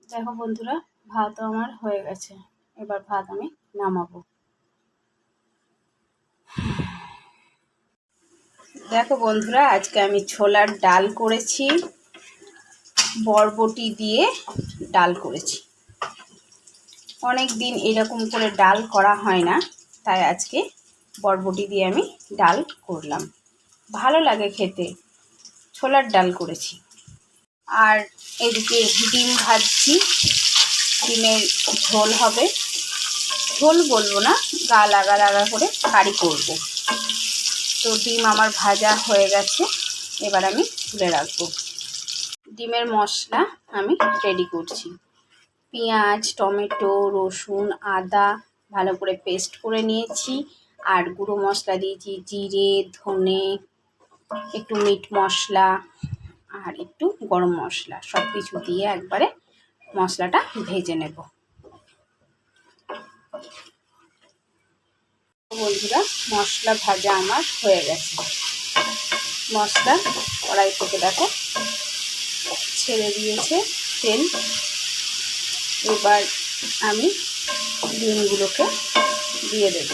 দেখো বন্ধুরা, ভাতও আমার হয়ে গেছে। এবার ভাত আমি নামাবো। দেখো বন্ধুরা, আজকে আমি ছোলার ডাল করেছি, বরবটি দিয়ে ডাল করেছি। অনেক দিন এরকম করে ডাল করা হয় না, তাই আজকে বরবটি দিয়ে আমি ডাল করলাম। ভালো লাগে খেতে। ছোলার ডাল করেছি। আর এদিকে ডিম ভাজছি। ডিমের ঝোল হবে। ঝোল বলবো না, গা লাগা লাগা করে কারি করব। তো ডিম আমার ভাজা হয়ে গেছে, এবার আমি তুলে রাখবো। ডিমের মশলা আমি রেডি করছি। পেঁয়াজ, টমেটো, রসুন, আদা ভালো করে পেস্ট করে নিয়েছি। আর গুঁড়ো মশলা দিয়েছি জিরে, ধনে, একটু মিট মশলা আর একটু গরম মশলা, সব কিছু দিয়ে একবারে মশলাটা ভেজে নেব। বন্ধুরা, মশলা ভাজা আমার হয়ে গেছে। মশলা কড়াই থেকে দেখো ছেড়ে দিয়েছে তেল। এবার আমি ডিমগুলোকে দিয়ে দেব।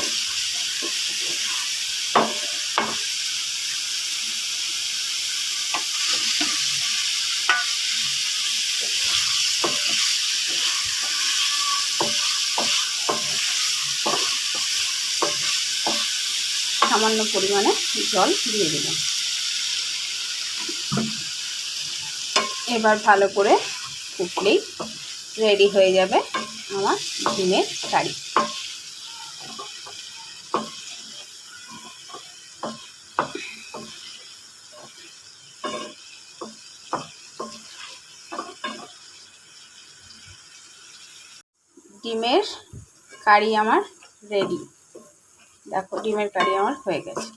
সামান্য পরিমাণে জল দিয়ে দিলাম। এবার ভালো করে ফুটলেই রেডি হয়ে যাবে আমার ডিমের কারি। ডিমের কারি আমার রেডি। দেখো, ডিমের কারি আমার হয়ে গেছে।